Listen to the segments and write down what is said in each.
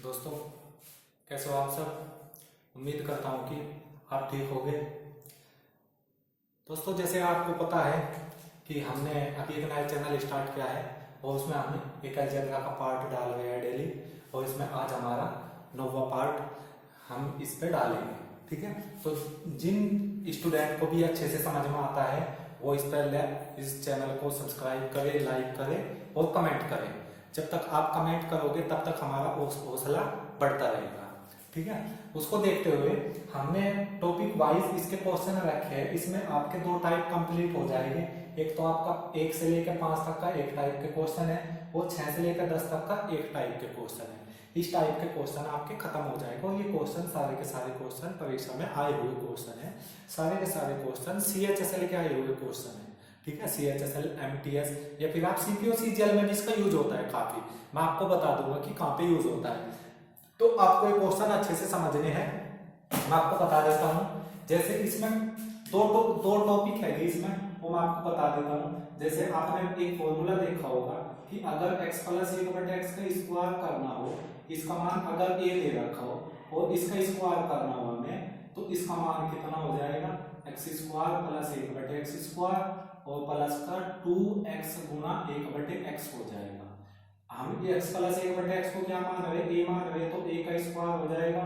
दोस्तों, कैसे हो आप सब। उम्मीद करता हूँ कि आप ठीक होंगे। दोस्तों, जैसे आपको पता है कि हमने अभी एक नया चैनल स्टार्ट किया है और उसमें हमने एक अलजेब्रा का पार्ट डाल रहे हैं डेली, और इसमें आज हमारा 9वां पार्ट हम इस पे डालेंगे। ठीक है, तो जिन स्टूडेंट को भी अच्छे से समझ में आता है वो इस चैनल को सब्सक्राइब करे, लाइक करे और कमेंट करे। जब तक आप कमेंट करोगे तब तक हमारा हौसला बढ़ता रहेगा। ठीक है, उसको देखते हुए हमने टॉपिक वाइज इसके क्वेश्चन रखे हैं। इसमें आपके 2 टाइप कंप्लीट हो जाएंगे। एक तो आपका 1 से लेकर 5 तक का एक टाइप के क्वेश्चन है, और 6 से लेकर 10 तक का एक टाइप के क्वेश्चन है। इस टाइप के क्वेश्चन आपके खत्म हो जाएगा, और ये क्वेश्चन सारे के सारे क्वेश्चन परीक्षा में आए हुए क्वेश्चन है। सारे के सारे क्वेश्चन CHSL के आए हुए क्वेश्चन है। ठीक है, CHSL, MTS या फिर आप CPO CGL में जिसका यूज होता है काफी, मैं आपको बता दूंगा कि कहाँ पे यूज होता है। तो आपको ये क्वेश्चन अच्छे से समझने हैं, मैं आपको बता देता हूँ। जैसे इसमें दो टॉपिक है इसमें, वो मैं आपको बता देता हूँ। जैसे आपने एक फॉर्मूला देखा होगा कि अगर x प्लस 1/x का स्क्वायर करना हो, इसका मान अगर a दे रखा हो और इसका स्क्वायर करना हो हमें, तो इसका मान कितना हो जाएगा, x square plus 1/x square और प्लस का 2x गुना 1/x हो जाएगा। हम ये x प्लस 1/x को क्या मान रहे, a मान रहे, तो a का स्क्वायर हो जाएगा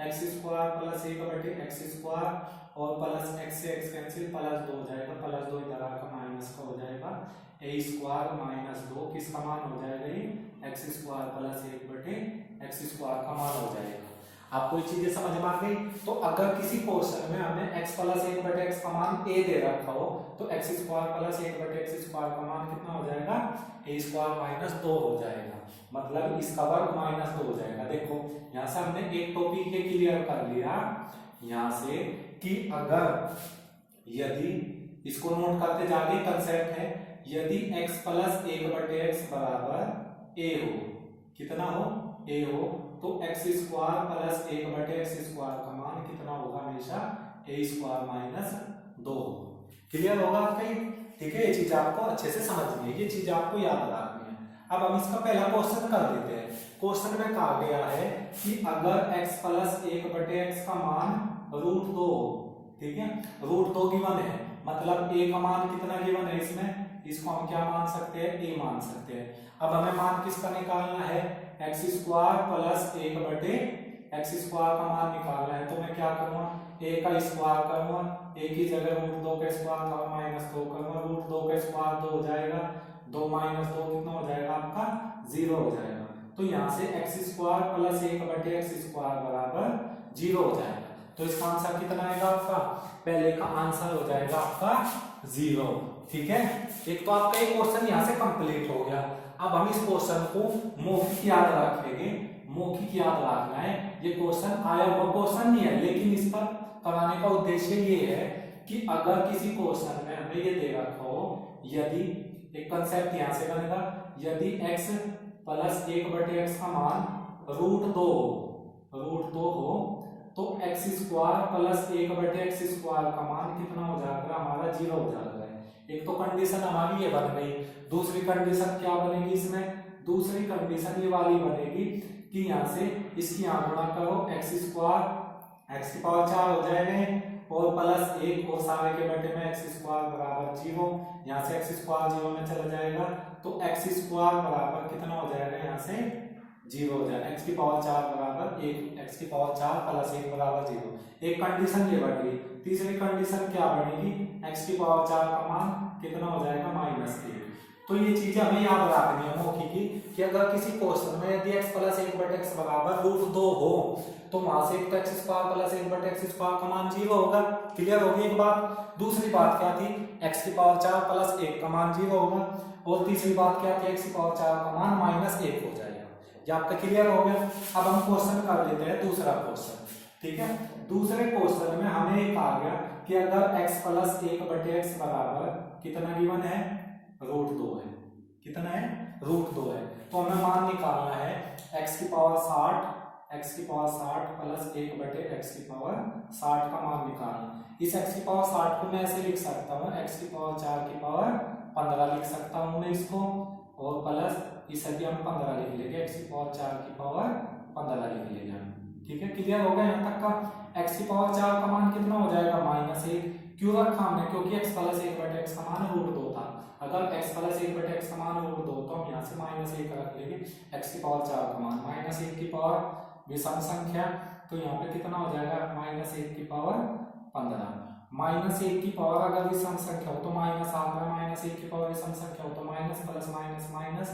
x square plus 1/x square और प्लस x से x कैंसिल, प्लस 2 हो जाएगा, प्लस 2 इधर आकर माइनस का हो जाएगा, a स्क्वायर माइनस 2 किसका मान हो जाएगा, ये x square plus 1/x square का मान हो जाएगा। आपको ये चीजें समझ में आ गई। तो अगर किसी क्वेश्चन में हमें x प्लस 1/x का मान a दे रखा हो, तो x square plus 1/x square का मान कितना हो जाएगा, a स्क्वायर माइनस 2 हो जाएगा। मतलब इसका वर्ग माइनस 2 हो जाएगा। देखो यहाँ से हमने एक टॉपिक के क्लियर कर लिया यहाँ से कि अगर यदि इसको नोट करते जाके कंसेप्ट है, यदि x प्लस 1/x बराबर a हो, कितना हो, a हो, तो x square plus 1/x square का मान कितना होगा, हमेशा a स्क्वायर माइनस 2 होगा। क्लियर होगा आपका? ठीक है, ये चीज आपको अच्छे से समझनी है, ये चीज आपको याद रखनी है। अब हम इसका पहला क्वेश्चन कर लेते हैं। क्वेश्चन में कहा गया है कि अगर x प्लस 1/x का मान √2 हो, ठीक है, √2 गिवन है, मतलब a का मान कितना गिवन है इसमें, इसको हम क्या मान सकते हैं, a मान सकते हैं। अब हमें मान किसका निकालना है, x square plus 1/x square का मान निकालना है। तो मैं क्या करूंगा, a का स्क्वायर करूंगा, a की जगह √2 का स्क्वायर का माइनस 2 करूंगा, √2 का स्क्वायर 2 हो जाएगा, 2 माइनस 2 कितना हो जाएगा आपका, 0 हो जाएगा। तो यहाँ से x square plus 1/x square बराबर 0 हो जाएगा। तो इसका आंसर कितना आएगा आपका, पहले का आंसर हो जाएगा आपका 0। ठीक है, एक तो आपका एक क्वेश्चन यहाँ से कंप्लीट हो गया। अब हम इस क्वेश्चन को मौखिक याद रखेंगे, मौखिक याद रखना है। ये क्वेश्चन आया हुआ क्वेश्चन नहीं है, लेकिन इस पर कराने का उद्देश्य ये है कि अगर किसी क्वेश्चन में हमें ये दे रखा हो, यदि एक कंसेप्ट यहाँ से बनेगा, यदि x प्लस 1/x का मान √2 हो, तो x square plus 1/x square का मान कितना हो जाएगा, हमारा 0 हो जाएगा। एक तो कंडीशन हमारी ये बन गई। दूसरी कंडीशन क्या बनेगी इसमें, दूसरी कंडीशन ये वाली बनेगी कि यहाँ से इसकी यहाँ गुणा करो, x स्क्वायर x की पावर 4 हो जाएगा और प्लस 1 और सारे के बटे में x स्क्वायर बराबर 0। यहाँ से x स्क्वायर 0 में चला जाएगा, तो x स्क्वायर बराबर कितना हो जाएगा, यहाँ से 0 हो जाएगा। x की पावर 4 बराबर 1, x की पावर 4 प्लस 1 बराबर 0। एक कंडीशन ये बन गई। तीसरी कंडीशन क्या बनेगी, x की पावर 4 का मान कितना हो जाएगा, -1। तो ये चीजें हमें याद रखनी है मौखिक की, कि अगर किसी क्वेश्चन में यदि x प्लस 1/x बराबर √2 हो, तो वहां से x square plus 1/x square का मान 0 होगा। क्लियर होगी एक बात। दूसरी बात क्या थी, x की पावर 4 प्लस 1 का मान 0 होगा, और तीसरी बात क्या थी, x की पावर 4 का मान -1 हो जाएगा। ये आपका क्लियर हो गया। अब हम क्वेश्चन कर लेते हैं दूसरा क्वेश्चन। ठीक है, दूसरे क्वेश्चन में हमें एक आ गया कि अगर x प्लस 1/x बराबर कितना गिवन है, √2 है। कितना है, √2 है। तो हमें मान निकालना है x की पावर 60 प्लस 1/x की पावर 60 का मान निकालना। इस x की पावर 60 को मैं ऐसे लिख सकता हूँ, x की पावर 4 की पावर 15 लिख सकता हूँ मैं इसको, और प्लस इसे भी हम 15 लिख लेंगे, x की पावर 4 की पावर 15 लिख लिया। ठीक है, क्लियर हो गया यहाँ तक का। x की पावर 4 का मान कितना हो जाएगा -1। क्यों रखा हमने, क्योंकि x प्लस 1/x का मान √2 था। अगर x प्लस 1/x का मान √2 तो हम यहाँ से -1 रख लेंगे। x की पावर 4 का मान -1 की पावर विषम संख्या, तो यहाँ पे कितना हो जाएगा -1 की पावर 15। -1 की पावर अगर विषम संख्या हो तो माइनस आता है, -1 की पावर विषम संख्या हो तो minus plus minus minus,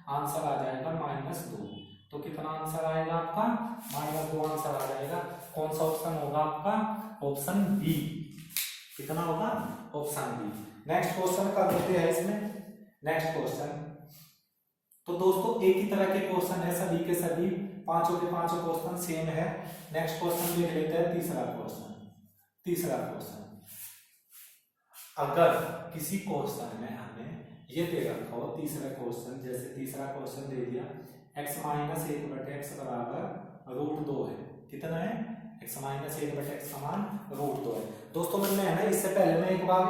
answer आ जाएगा -2। तो कितना आंसर आएगा आपका -2 आंसर आ जाएगा। कौन सा ऑप्शन होगा आपका, ऑप्शन बी। कितना होगा, ऑप्शन बी। नेक्स्ट क्वेश्चन कर देते हैं इसमें। नेक्स्ट क्वेश्चन, तो दोस्तों एक ही तरह के क्वेश्चन है सभी के सभी, पांचों के पांचों क्वेश्चन सेम है। नेक्स्ट क्वेश्चन देख लेते हैं, तीसरा क्वेश्चन। तीसरा क्वेश्चन, अगर किसी क्वेश्चन में हमें ये दे रखा हो, तीसरा क्वेश्चन, जैसे तीसरा क्वेश्चन दे दिया x माइनस 1/x बराबर √2 है। कितना है, x माइनस 1/x का मान √2 है। दोस्तों मैंने है ना, इससे पहले मैं एक बार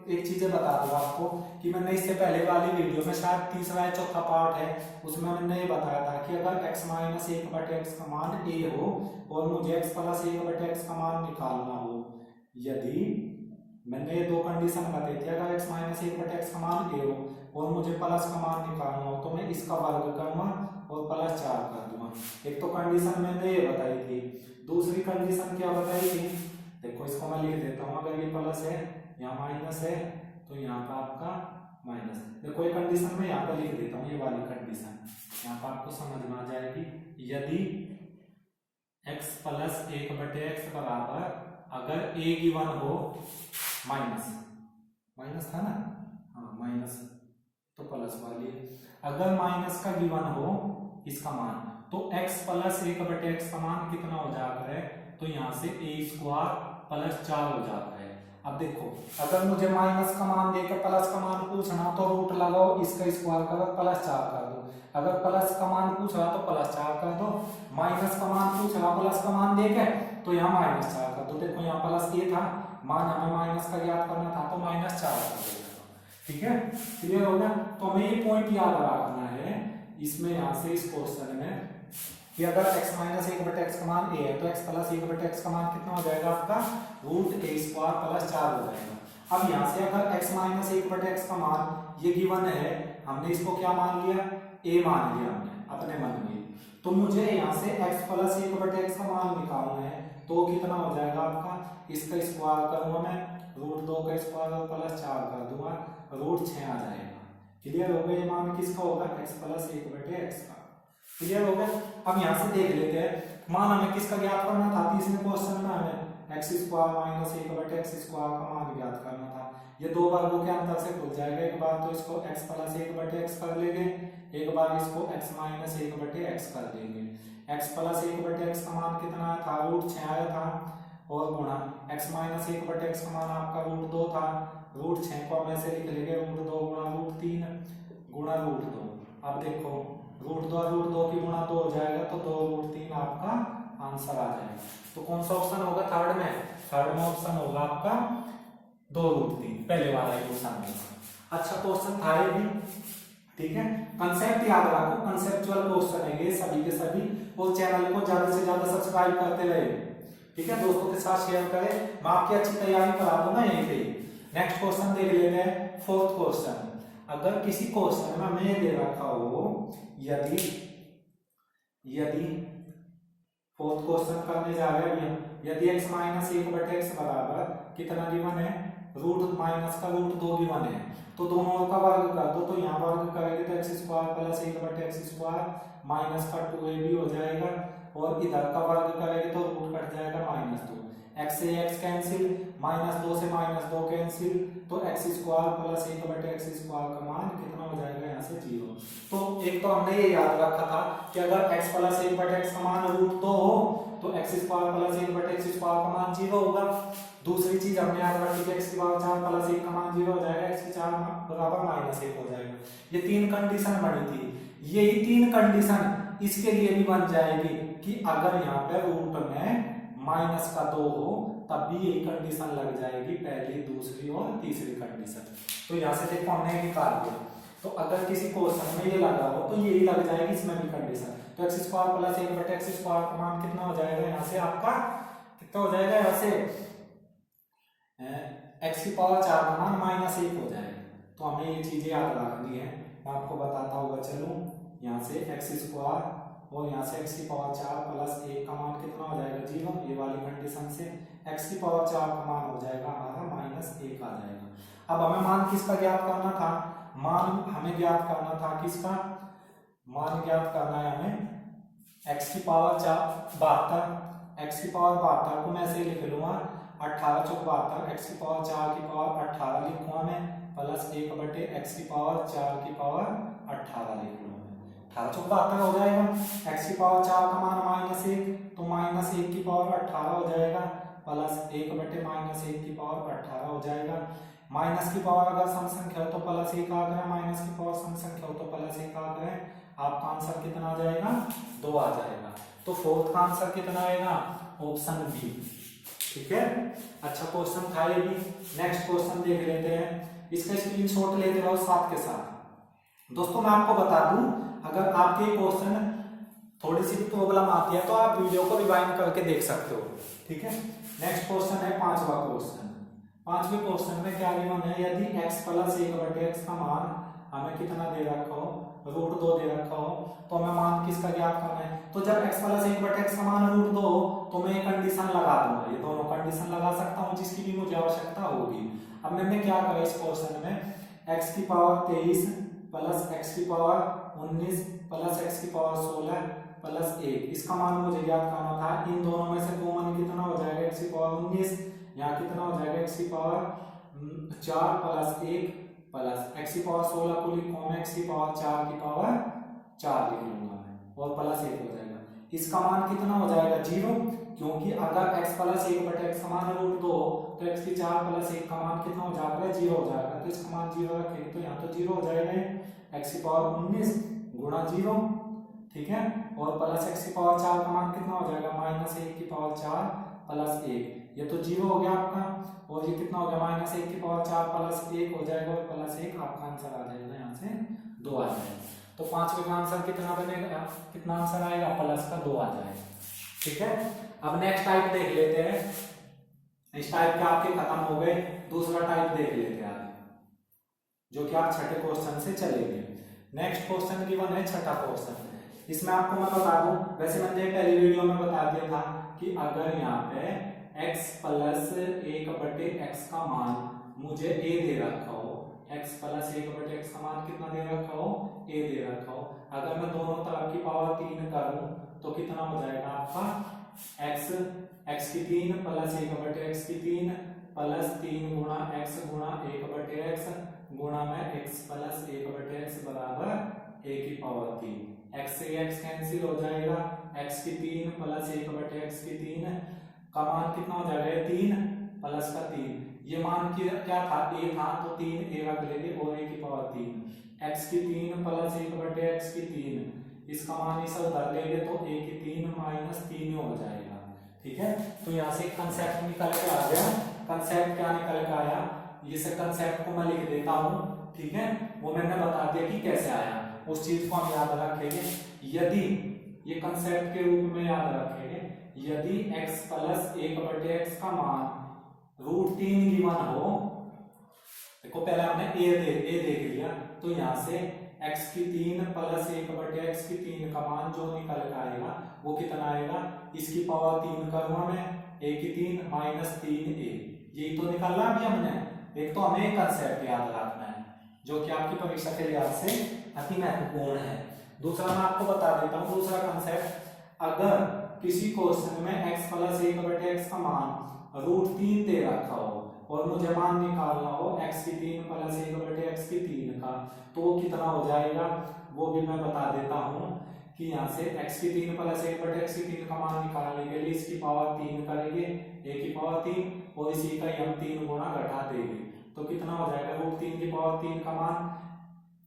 एक चीजें बता दूं आपको कि मैंने इससे पहले वाली वीडियो में, शायद तीसरा या चौथा पार्ट है, उसमें मैंने ये बताया था कि अगर x माइनस 1/x का मान a हो और मुझे x प्लस 1/x का मान निकालना हो, यदि मैंने ये दो कंडीशन बताई थी, अगर x माइनस 1/x का मान a हो और मुझे प्लस का मान निकालना हो तो मैं इसका वर्ग करूंगा और प्लस 4 कर दूंगा। एक तो कंडीशन मैंने ये बताई थी, दूसरी कंडीशन क्या बताई थी, देखो इसको मैं लिख देता हूँ। अगर ये प्लस है, यहाँ माइनस है, तो यहाँ पर आपका माइनस। देखो ये कंडीशन में यहाँ पर लिख देता हूँ, ये वाली कंडीशन यहाँ पर आपको समझ में आ जाएगी। यदि x प्लस 1/x बराबर, अगर a गिवन हो, माइनस था ना, हाँ माइनस, तो प्लस वाली, अगर माइनस का गिवन हो इसका मान, तो x प्लस 1/x का मान कितना हो जाता है, तो यहाँ से a² प्लस 4 हो जाता है। अब देखो, अगर मुझे माइनस का मान देकर प्लस का मान पूछना तो रूट लगाओ, इसका स्क्वायर करो, प्लस 4 कर दो। अगर प्लस का मान पूछ रहा तो प्लस 4 कर दो, माइनस का मान पूछ रहा प्लस का मान देके तो यहाँ -4 कर दो। देखो यहाँ प्लस a था, मान हमें माइनस का ज्ञात करना था, तो -4 कर देगा। ठीक है, क्लियर हो गया। तो हमें ये पॉइंट याद रखना है इसमें, यहाँ से इस क्वेश्चन में, कि अगर x माइनस 1/x का मान a है तो x प्लस 1/x का मान कितना हो जाएगा आपका, √a² प्लस 4 हो जाएगा। अब यहाँ से अगर x माइनस 1/x का मान ये गिवन है, हमने इसको क्या मान लिया, a मान लिया हमने अपने मन में, तो मुझे यहाँ से x प्लस 1/x का मान निकालना है, तो कितना हो जाएगा आपका, इसका स्क्वायर करूंगा मैं, √2 का स्क्वायर और प्लस 4 कर दूंगा, √6 आ जाएगा। क्लियर हो गया, ये मान किसका होगा, x प्लस 1/x का। क्लियर हो गया। अब यहाँ से देख लेते हैं, मान हमें किसका ज्ञात करना था, तीसरे क्वेश्चन में हमें x² माइनस 1/x² का मान ज्ञात करना था। ये दो वर्गों के अंतर से खुल जाएगा। एक बार तो इसको x प्लस 1/x कर लेंगे, एक बार इसको x माइनस 1/x कर देंगे। x प्लस 1/x का मान कितना आया था, √6 आया था, और गुणा x माइनस 1/x का मान आपका √2 था, √6 को हम ऐसे लिख लेंगे, √2 गुणा √3 गुणा √2। अब देखो √2 √2 की गुणा 2 हो जाएगा, तो 2 √3 आपका आंसर आ जाएगा। तो कौन सा ऑप्शन होगा थर्ड में, थर्ड में ऑप्शन होगा आपका 2 √3, पहले वाला ही ऑप्शन होगा। अच्छा क्वेश्चन था ये भी, ठीक है। कंसेप्ट याद रखो, कंसेप्चुअल क्वेश्चन है ये सभी के सभी, और चैनल को ज्यादा से ज्यादा सब्सक्राइब करते रहे, ठीक है, दोस्तों के साथ शेयर करें। मैं आपकी अच्छी तैयारी करा दूंगा यहीं पे। नेक्स्ट क्वेश्चन देख लेते हैं, फोर्थ क्वेश्चन। अगर किसी क्वेश्चन में हमें दे रखा हो, यदि फोर्थ क्वेश्चन करने जा रहे हैं, यदि x माइनस 1/x बराबर कितना गिवन है, रूट माइनस का √2 गिवन है, तो दोनों का वर्ग कर दो, तो यहाँ वर्ग करेंगे तो x² प्लस 1/x² माइनस का 2ab हो जाएगा, और इधर का वर्ग करेंगे तो रूट कट जाएगा -2, x से x कैंसिल, -2 से -2 कैंसिल, तो x² प्लस 1/x² का मान कितना हो जाएगा, यहाँ से 0। तो एक तो हमने ये याद रखा था कि अगर x प्लस 1/x का मान √2 हो तो x² प्लस 1/x² का मान 0 होगा। दूसरी चीज हमने याद रखी कि x की पावर 4 प्लस 1 का मान 0 हो जाएगा, x की 4 बराबर -1 हो जाएगा। ये तीन कंडीशन बनी थी, यही तीन कंडीशन इसके लिए भी बन जाएगी कि अगर यहाँ पे रूट में -2 हो तब भी ये कंडीशन लग जाएगी, पहली, दूसरी और तीसरी कंडीशन। तो यहाँ से देखो हमने निकाल दिया। तो अगर किसी क्वेश्चन में ये लगा हो तो यही लग जाएगी इसमें भी कंडीशन। तो x square plus 1/x square का मान कितना हो जाएगा यहाँ से आपका, कितना हो जाएगा यहाँ से x की पावर 4 का मान -1 हो जाएगा। तो हमें ये चीजें याद रखनी है, मैं आपको बताता हुआ चलूं। यहाँ से एक्स स्क्वायर और यहाँ से x की पावर 4 प्लस 1 का मान कितना हो जाएगा 0, ये वाली कंडीशन से x की पावर 4 का मान हो जाएगा हमारा -1 आ जाएगा। अब हमें मान किसका ज्ञात करना था, मान हमें ज्ञात करना था किसका, मान ज्ञात करना है हमें x की पावर 72, x की पावर 72 को मैं ऐसे लिख लूंगा 18 चौक 72, x की पावर 4 की पावर 18 लिखूंगा मैं प्लस 1/x की पावर 4 की पावर 18 लिख लूंगा। 18 चौक 72 हो जाएगा, x की पावर 4 का मान -1 तो -1 की पावर 18 हो जाएगा प्लस 1/-1 की पावर 18 हो जाएगा। माइनस की पावर अगर सम संख्या हो तो प्लस 1 आ गया, माइनस की पावर सम संख्या हो तो प्लस 1 आ गया, आपका आंसर कितना आ जाएगा 2 आ जाएगा। तो फोर्थ का आंसर कितना आएगा, ऑप्शन बी। ठीक है, अच्छा क्वेश्चन था ये भी। नेक्स्ट क्वेश्चन देख लेते हैं, इसका स्क्रीनशॉट लेते रहो साथ के साथ। दोस्तों मैं आपको बता दूं, अगर आपके क्वेश्चन थोड़ी सी भी प्रॉब्लम आती है तो आप वीडियो को रिवाइंड करके देख सकते हो। ठीक है, नेक्स्ट क्वेश्चन है पांचवा क्वेश्चन। पांचवें क्वेश्चन में क्या गिवन है, यदि x प्लस 1/x का मान हमें कितना दे रखा हो, √2 दे रखा हो, तो हमें मान किसका ज्ञात करना है। तो जब x प्लस 1/x का मान √2 हो तो मैं कंडीशन लगा दूंगा, ये दोनों कंडीशन लगा सकता हूँ जिसकी भी मुझे आवश्यकता होगी। अब मैंने क्या करा इस क्वेश्चन में, x की पावर 23 प्लस x की पावर 19 प्लस x की पावर 16 प्लस 1, इसका मान मुझे ज्ञात करना था। इन दोनों में से कॉमन कितना हो जाएगा, x की पावर 19, यहाँ कितना हो जाएगा x की पावर 4 प्लस 1 प्लस x की पावर 16 को लिखूंगा मैं x की पावर 4 की पावर 4 लिख लूंगा मैं और प्लस 1 हो जाएगा। इसका मान कितना हो जाएगा 0, क्योंकि अगर x प्लस 1/x का मान √2 तो x की 4 प्लस 1 का मान कितना हो जाएगा 0 हो जाएगा। तो इसका मान 0 रखेंगे तो यहाँ तो 0 हो जाएगा, x की पावर 19 गुणा 0, ठीक है, और प्लस x की पावर 4 का मान कितना हो जाएगा -1 की पावर 4 प्लस 1, ये तो 0 हो गया आपका, और ये कितना हो गया -1 की पावर 4 प्लस 1 हो जाएगा और प्लस 1, आपका आंसर आ जाएगा यहाँ से 2 आ जाएगा। तो पांचवे का आंसर कितना बनेगा, कितना आंसर आएगा, प्लस का 2 आ जाएगा। ठीक है, अब नेक्स्ट टाइप देख लेते हैं। इस टाइप के आपके खत्म हो गए, दूसरा टाइप देख लेते हैं आगे, जो कि आप छठे क्वेश्चन से चलेंगे। नेक्स्ट क्वेश्चन गिवन है छठा क्वेश्चन। इसमें आपको मैं बता दूं, वैसे मैंने पहली वीडियो में बता दिया था कि अगर यहाँ पे x प्लस 1/x का मान मुझे a दे रखा हो, x प्लस 1/x का मान कितना दे रखा हो, a दे रखा हो, अगर मैं दोनों तरफ की पावर 3 करूं तो कितना हो जाएगा आपका x की 3 प्लस 1/x की 3 प्लस 3 गुणा x गुणा 1/x गुणा में x प्लस 1/x बराबर a की पावर 3, x से x कैंसिल हो जाएगा, x की 3 प्लस 1/x की 3 का मान कितना हो जाएगा 3 प्लस का 3, ये मान क्या था a था तो 3 a रख लेंगे और a की पावर 3, x की 3 प्लस 1/x की 3, इसका मान इस उधर लेंगे तो a की 3 माइनस 3 हो जाएगा। ठीक है, तो यहाँ से कंसेप्ट निकल के आ गया। कंसेप्ट क्या निकल के आया, ये से कंसेप्ट को मैं लिख देता हूँ। ठीक है, वो मैंने बता दिया कि कैसे आया, उस चीज को हम याद रखेंगे। यदि ये कंसेप्ट के रूप में याद रखेंगे, यदि x प्लस 1/x का मान √3 गिवन हो, देखो पहले हमने a देख लिया, तो यहाँ से x की 3 प्लस 1/x की 3 का मान जो निकल के आएगा वो कितना आएगा, इसकी पावर 3 करूंगा मैं, a की 3 माइनस 3a, यही तो निकालना अभी हमने। एक तो हमें एक कंसेप्ट याद रखना है जो कि आपकी परीक्षा के लिहाज से अति महत्वपूर्ण है। दूसरा मैं आपको बता देता हूँ, दूसरा कंसेप्ट, अगर किसी क्वेश्चन में x प्लस 1/x का मान √3 दे रखा हो और मुझे मान निकालना हो x की 3 प्लस 1/x की 3 का, तो वो कितना हो जाएगा वो भी मैं बता देता हूँ कि यहाँ से x की 3 प्लस 1/x की 3 का मान निकालने के लिए इसकी पावर 3 करेंगे, a की पावर 3 और इसी का हम 3 गुना घटा देंगे, तो कितना हो जाएगा √3 की पावर 3 का मान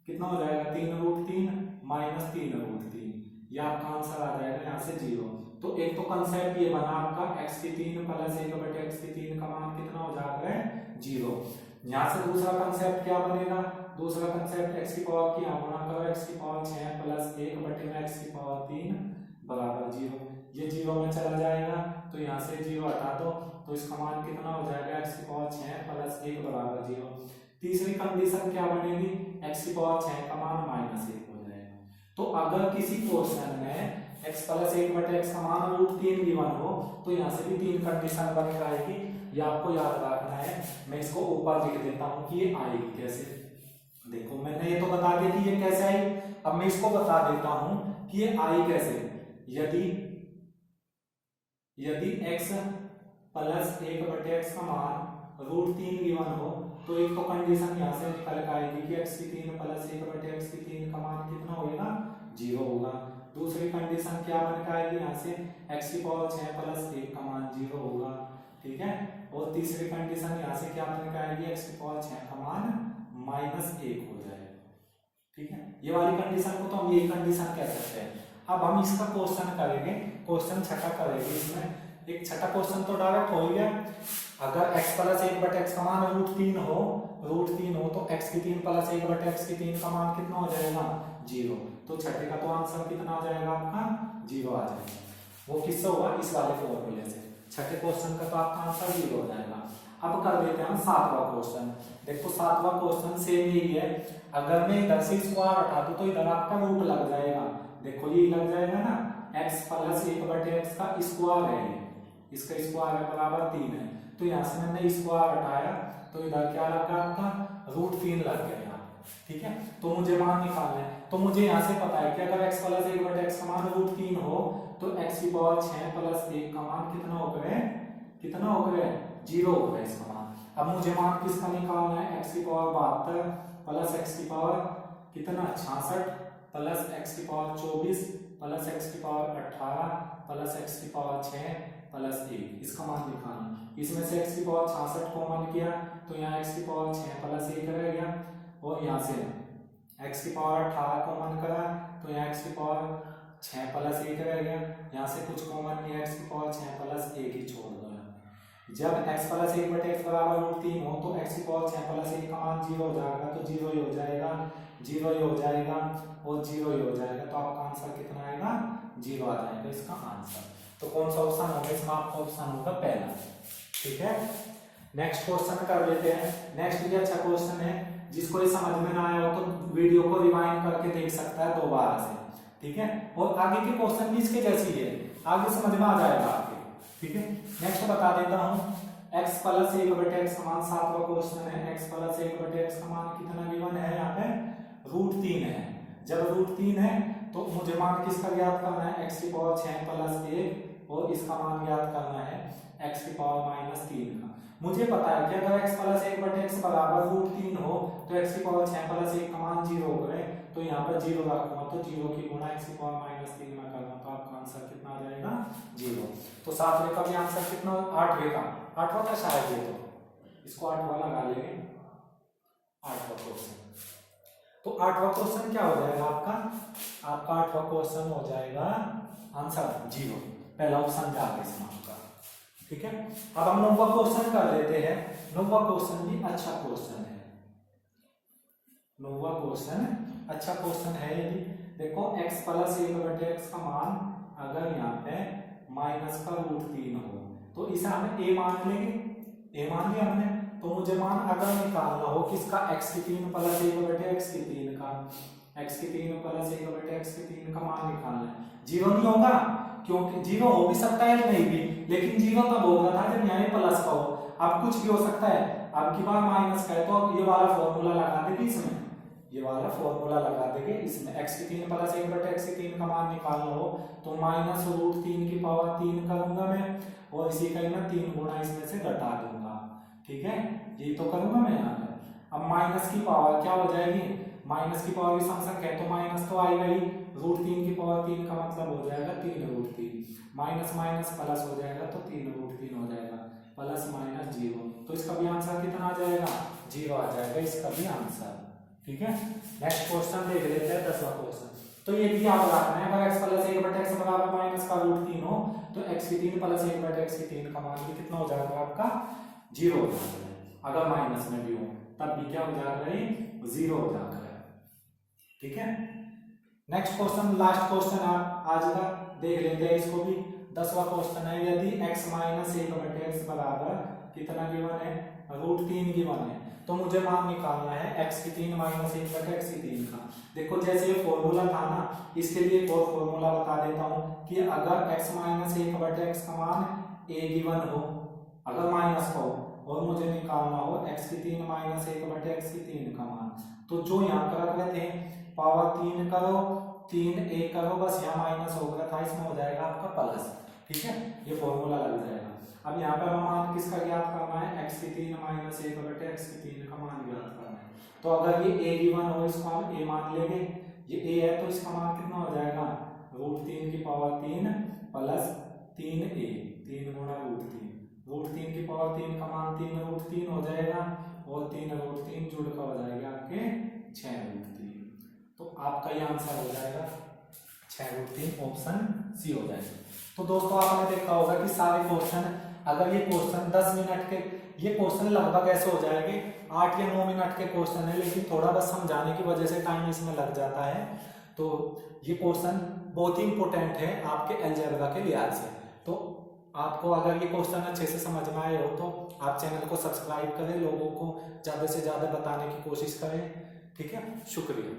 कितना हो जाएगा 3√3 माइनस 3√3, ये आपका आंसर आ जाएगा यहाँ से 0। तो एक तो कंसेप्ट ये बना आपका x की 3 प्लस 1/x की 3 का मान कितना हो जाएगा 0। यहाँ से दूसरा कंसेप्ट क्या बनेगा, दूसरा कंसेप्ट x की पावर की यहाँ गुणा करो, x की पावर 6 प्लस 1 बटे में x की पावर 3 बराबर 0। ये 0 में चला जाएगा तो यहाँ से 0 हटा दो तो इसका मान कितना हो जाएगा, x की पावर 6 प्लस 1 बराबर 0। तीसरी कंडीशन क्या बनेगी, x की पावर 6 का मान -1 हो जाएगा। तो अगर किसी क्वेश्चन में x प्लस 1 बटे x का मान √3 गिवन हो तो यहाँ से भी 3 कंडीशन बन के आएगी। ये आपको याद रखना है। मैं इसको ऊपर लिख देता हूँ कि ये आएगी कैसे। देखो मैंने ये तो बता दिया कि ये कैसे आई, अब मैं इसको बता देता हूँ कि ये आई कैसे। यदि x प्लस 1 बटे x का मान √3 गिवन हो तो एक तो कंडीशन यहाँ से निकल के आएगी कि x की 3 प्लस 1 बटे x की 3 का मान कितना होगा, 0 होगा। दूसरी कंडीशन क्या बन के आएगी, यहाँ से x की पावर 6 प्लस 1 का मान 0 होगा, ठीक है। और तीसरी कंडीशन यहाँ से क्या बन के आएगी, x की पावर 6 का मान -1 हो जाएगा, ठीक है। ये वाली कंडीशन को तो हम यही कंडीशन कह सकते हैं। अब हम इसका क्वेश्चन करेंगे, क्वेश्चन छठा करेंगे। इसमें एक छठा क्वेश्चन तो डायरेक्ट हो गया, अगर x प्लस 1 बटे x का मान √3 हो तो x की 3 प्लस 1 बटे x की 3 का मान कितना हो जाएगा, 0। तो छठे का तो आंसर कितना आ जाएगा आपका, 0 आ जाएगा। वो किससे होगा, इस वाले फॉर्मूले से। छठे क्वेश्चन का तो आपका आंसर 0 हो जाएगा। अब कर देते हैं हम सातवां क्वेश्चन। देखो सातवां क्वेश्चन सेम यही है, अगर मैं इधर से स्क्वायर हटा दूं तो इधर आपका रूट लग जाएगा। देखो ये लग जाएगा ना, x प्लस 1 बटे x का स्क्वायर है, इसका स्क्वायर है बराबर 3 है। तो यहाँ से मैंने स्क्वायर हटाया तो इधर क्या लग गया आपका, √3 लग गया यहाँ, ठीक है। तो मुझे मान निकालना है, तो मुझे यहाँ से पता है कि अगर x प्लस 1 बटे x का मान √3 हो तो x की पावर 6 प्लस 1 का मान कितना हो गया, 0 हो गया इसका मान। अब मुझे मान किसका निकालना है, x की पावर 72 प्लस x की पावर कितना 66 प्लस x की पावर 24 प्लस x की पावर 18 प्लस x की पावर 6 प्लस 1, इसका मान निकालना। इसमें से x की पावर 66 कॉमन किया तो यहाँ x की पावर 6 प्लस 1 रह गया, और यहाँ से x की पावर 18 कॉमन करा तो यहाँ x की पावर 6 प्लस 1 रह गया। यहाँ से कुछ कॉमन नहीं, x की पावर 6 प्लस 1 ही छोड़ दो। जब x प्लस 1 बटे x बराबर √3 हो तो x की पावर 6 प्लस 1 का मान 0 हो जाएगा, तो 0 ही हो जाएगा, 0 ही हो जाएगा और 0 ही हो जाएगा। तो आपका आंसर कितना आएगा, 0 आ जाएगा इसका आंसर। तो कौन सा ऑप्शन होगा इसमें, आपका ऑप्शन होगा पहला, ठीक है। नेक्स्ट क्वेश्चन कर लेते हैं। नेक्स्ट भी अच्छा क्वेश्चन है, जिसको ये समझ में ना आया हो तो वीडियो को रिवाइंड करके देख सकता है दोबारा से, ठीक है। और आगे के क्वेश्चन भी इसके जैसी है, आगे समझ में आ जाएगा आपके, ठीक है। नेक्स्ट बता देता हूँ, x प्लस 1 बटे x का मान, सातवां क्वेश्चन है। x प्लस 1 बटे x का मान कितना गिवन है, यहाँ पे √3 है। जब √3 है तो मुझे मान किसका ज्ञात करना है, x की पावर 6 प्लस 1, और इसका मान ज्ञात करना है x की पावर -3 का। मुझे पता है कि अगर x प्लस 1 बटे x बराबर √3 हो तो x की पावर 6 प्लस 1 का मान 0 हो गए, तो यहाँ पर 0 रखूंगा तो 0 की गुणा x की पावर -3 में करना, तो आपका आंसर कितना आ जाएगा, 0। तो सातवें का भी आंसर कितना, आठवें का, आठवां था शायद ये, तो इसको 8वां लगा लेंगे, 8वां क्वेश्चन। तो 8वां क्वेश्चन क्या हो जाएगा आपका 8वां क्वेश्चन हो जाएगा आंसर 0, पहला ऑप्शन जा रहा है इसमें आपका, ठीक है। अब हम 9वां क्वेश्चन कर लेते हैं। 9वां क्वेश्चन भी अच्छा क्वेश्चन है, 9वां क्वेश्चन अच्छा क्वेश्चन है। यदि देखो x प्लस 1 बटे x का मान अगर यहाँ पे माइनस का √3 हो तो इसे हमें a मान लेंगे, a मान लिया हमने। तो मुझे मान अगर निकालना हो किसका, x की 3 प्लस 1 बटे x की 3 का, x की 3 प्लस 1 बटे x की 3 का मान निकालना है। 0 नहीं होगा, क्योंकि 0 हो भी सकता है नहीं भी, लेकिन 0 तब होगा था जब यहाँ प्लस का हो। अब कुछ भी हो सकता है, अब की बार माइनस का है तो अब ये वाला फॉर्मूला लगा देंगे इसमें, ये वाला फॉर्मूला लगा देंगे इसमें। x की 3 प्लस 1 बटे x की 3 का मान निकालना हो तो -√3 की पावर 3 करूंगा मैं, और इसी का मैं 3 गुना इसमें से घटा दूंगा, ठीक है। ये तो करूंगा मैं यहाँ पे। अब माइनस की पावर क्या हो जाएगी, माइनस की पावर भी संख्या है तो माइनस तो आएगा ही, √3 की पावर 3 का मतलब हो जाएगा 3√3, माइनस माइनस प्लस हो जाएगा तो 3√3 हो जाएगा, प्लस माइनस 0। तो इसका भी आंसर कितना आ जाएगा, 0 आ जाएगा इसका भी आंसर, ठीक है। नेक्स्ट क्वेश्चन देख लेते हैं, 10वां क्वेश्चन। तो ये भी याद रखना है, अगर x प्लस 1 बटे x बराबर माइनस का √3 हो तो x की 3 प्लस 1 बटे x की 3 का मान भी कितना हो जाएगा आपका, 0 हो जाएगा। अगर माइनस में भी हो तब भी क्या हो जाएगा, 0 हो जाता है। ठीक है, नेक्स्ट क्वेश्चन, लास्ट क्वेश्चन आप आज का देख लेते हैं इसको भी। 10वां क्वेश्चन है, यदि x माइनस 1/x बराबर कितना गिवन है, √3 गिवन है, तो मुझे मान निकालना है x की 3 माइनस 1/x की 3 का। देखो जैसे ये फॉर्मूला था ना, इसके लिए एक और फॉर्मूला बता देता हूँ कि अगर x माइनस 1/x का मान a गिवन हो, अगर माइनस का हो और मुझे निकालना हो x की 3 माइनस 1/x की 3 का मान, तो जो यहाँ पर रख लेते हैं पावर 3 करो 3a करो, बस यहाँ माइनस हो गया था, इसमें हो जाएगा आपका प्लस। ठीक है, ये फॉर्मूला लग जाएगा। अब यहाँ पर मान किसका ज्ञात करना है, x की 3 माइनस 1/x की 3 का मान ज्ञात करना है। तो अगर ये a गिवन हो, इसको हम a मान लेंगे, ये a है तो इसका मान कितना हो जाएगा, √3 की पावर 3 प्लस 3a, 3 गुणा √3, √3 की पावर 3 का मान 3√3 हो जाएगा और 3√3 जुड़ का हो जाएगा आपके 6√3। तो आपका ये आंसर हो जाएगा 6√3, ऑप्शन सी हो जाएगा। तो दोस्तों आपने देखा होगा कि सारे क्वेश्चन, अगर ये क्वेश्चन 10 मिनट के, ये क्वेश्चन लगभग ऐसे हो जाएंगे 8 या 9 मिनट के क्वेश्चन है, लेकिन थोड़ा बस समझाने की वजह से टाइम इसमें लग जाता है। तो ये क्वेश्चन बहुत ही इंपॉर्टेंट है आपके अलजेब्रा के लिहाज से। तो आपको अगर ये क्वेश्चन अच्छे से समझ में आए हो तो आप चैनल को सब्सक्राइब करें, लोगों को ज़्यादा से ज़्यादा बताने की कोशिश करें। ठीक है, शुक्रिया।